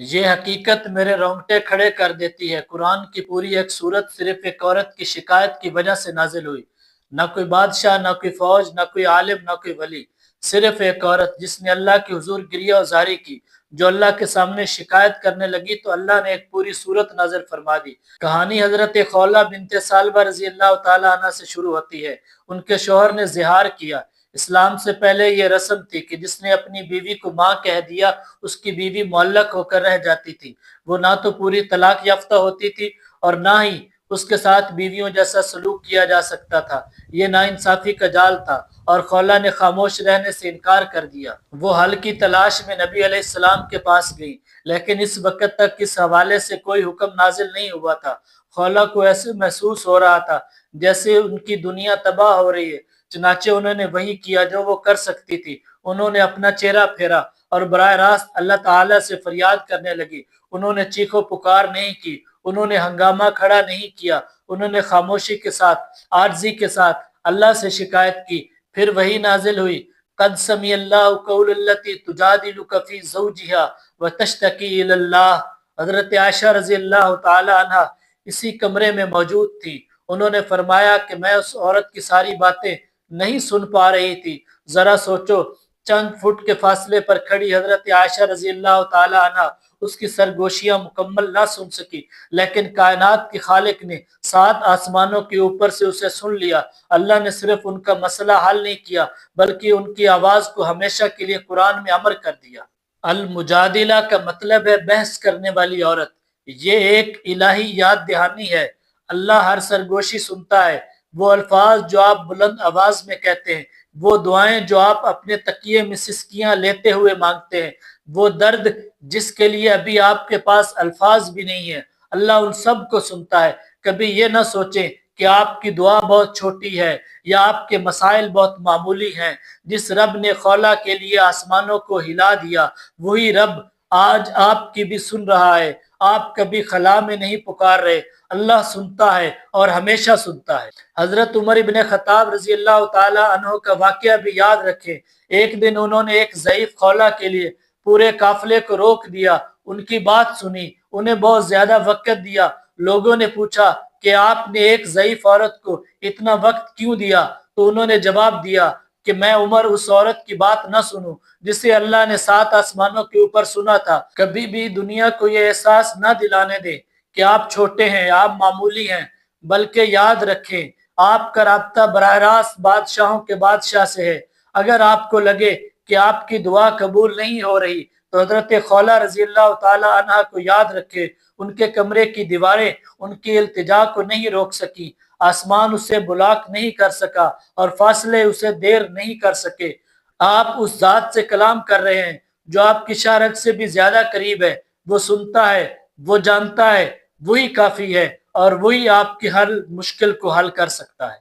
یہ حقیقت میرے رونگٹے کھڑے کر دیتی ہے۔ قرآن کی پوری ایک سورت صرف ایک عورت کی شکایت کی وجہ سے نازل ہوئی۔ نہ کوئی بادشاہ، نہ کوئی فوج، نہ کوئی عالم، نہ کوئی ولی، صرف ایک عورت جس نے اللہ کے حضور گریہ و زاری کی۔ جو اللہ کے سامنے شکایت کرنے لگی تو اللہ نے ایک پوری سورت نازل فرما دی۔ کہانی حضرت خولہ بنت ثعلبہ رضی اللہ تعالیٰ عنہ سے شروع ہوتی ہے۔ ان کے شوہر نے زہار کیا۔ اسلام سے پہلے یہ رسم تھی کہ جس نے اپنی بیوی کو ماں کہہ دیا اس کی بیوی معلق ہو کر رہ جاتی تھی۔ وہ نہ تو پوری طلاق یافتہ ہوتی تھی اور نہ ہی اس کے ساتھ بیویوں جیسا سلوک کیا جا سکتا تھا۔ یہ ناانصافی کا جال تھا اور خولہ نے خاموش رہنے سے انکار کر دیا۔ وہ حل کی تلاش میں نبی علیہ السلام کے پاس گئی، لیکن اس وقت تک اس حوالے سے کوئی حکم نازل نہیں ہوا تھا۔ خولہ کو ایسے محسوس ہو رہا تھا جیسے ان کی دنیا تباہ ہو رہی ہے۔ چنانچہ انہوں نے وہی کیا جو وہ کر سکتی تھی۔ انہوں نے اپنا چہرہ پھیرا اور براہ راست اللہ تعالیٰ سے فریاد کرنے لگی۔ انہوں نے چیخ و پکار نہیں کی، انہوں نے ہنگامہ کھڑا نہیں کیا، انہوں نے خاموشی کے ساتھ، عاجزی کے ساتھ اللہ سے شکایت کی۔ پھر وہی نازل ہوئی، قد سمع اللہ قول التی تجادلک فی زوجہا وتشتکی الی اللہ۔ حضرت عائشہ رضی اللہ تعالی عنہ اسی کمرے میں موجود تھی۔ انہوں نے فرمایا کہ میں اس عورت کی ساری باتیں نہیں سن پا رہی تھی۔ ذرا سوچو، چند فٹ کے فاصلے پر کھڑی حضرت عائشہ رضی اللہ تعالی عنہ اس کی سرگوشیاں مکمل نہ سن سکی، لیکن کائنات کے خالق نے 7 آسمانوں کے اوپر سے اسے سن لیا۔ اللہ نے صرف ان کا مسئلہ حل نہیں کیا بلکہ ان کی آواز کو ہمیشہ کے لیے قرآن میں امر کر دیا۔ المجادلہ کا مطلب ہے بحث کرنے والی عورت۔ یہ ایک الہی یاد دہانی ہے۔ اللہ ہر سرگوشی سنتا ہے۔ وہ الفاظ جو آپ بلند آواز میں کہتے ہیں، وہ دعائیں جو آپ اپنے تکیے میں سسکیاں لیتے ہوئے مانگتے ہیں، وہ درد جس کے لیے ابھی آپ کے پاس الفاظ بھی نہیں ہیں، اللہ ان سب کو سنتا ہے۔ کبھی یہ نہ سوچیں کہ آپ کی دعا بہت چھوٹی ہے یا آپ کے مسائل بہت معمولی ہیں۔ جس رب نے خولہ کے لیے آسمانوں کو ہلا دیا، وہی رب آج آپ کی بھی سن رہا ہے۔ آپ کبھی خلا میں نہیں پکار رہے، اللہ سنتا ہے اور ہمیشہ سنتا ہے۔ حضرت عمر ابن خطاب رضی اللہ تعالی عنہ کا واقعہ بھی یاد رکھیں۔ ایک دن انہوں نے ایک ضعیف خولہ کے لیے پورے قافلے کو روک دیا، ان کی بات سنی، انہیں بہت زیادہ وقت دیا۔ لوگوں نے پوچھا کہ آپ نے ایک ضعیف عورت کو اتنا وقت کیوں دیا؟ تو انہوں نے جواب دیا کہ میں عمر اس عورت کی بات نہ سنوں جسے اللہ نے 7 آسمانوں کے اوپر سنا تھا۔ کبھی بھی دنیا کو یہ احساس نہ دلانے دیں کہ آپ چھوٹے ہیں، آپ معمولی ہیں، بلکہ یاد رکھیں آپ کا رابطہ براہ راست بادشاہوں کے بادشاہ سے ہے۔ اگر آپ کو لگے کہ آپ کی دعا قبول نہیں ہو رہی تو حضرت خولہ رضی اللہ تعالی عنہ کو یاد رکھے۔ ان کے کمرے کی دیواریں ان کی التجا کو نہیں روک سکی، آسمان اسے بلاک نہیں کر سکا اور فاصلے اسے دیر نہیں کر سکے۔ آپ اس ذات سے کلام کر رہے ہیں جو آپ کی شارت سے بھی زیادہ قریب ہے۔ وہ سنتا ہے، وہ جانتا ہے، وہی کافی ہے اور وہی آپ کی ہر مشکل کو حل کر سکتا ہے۔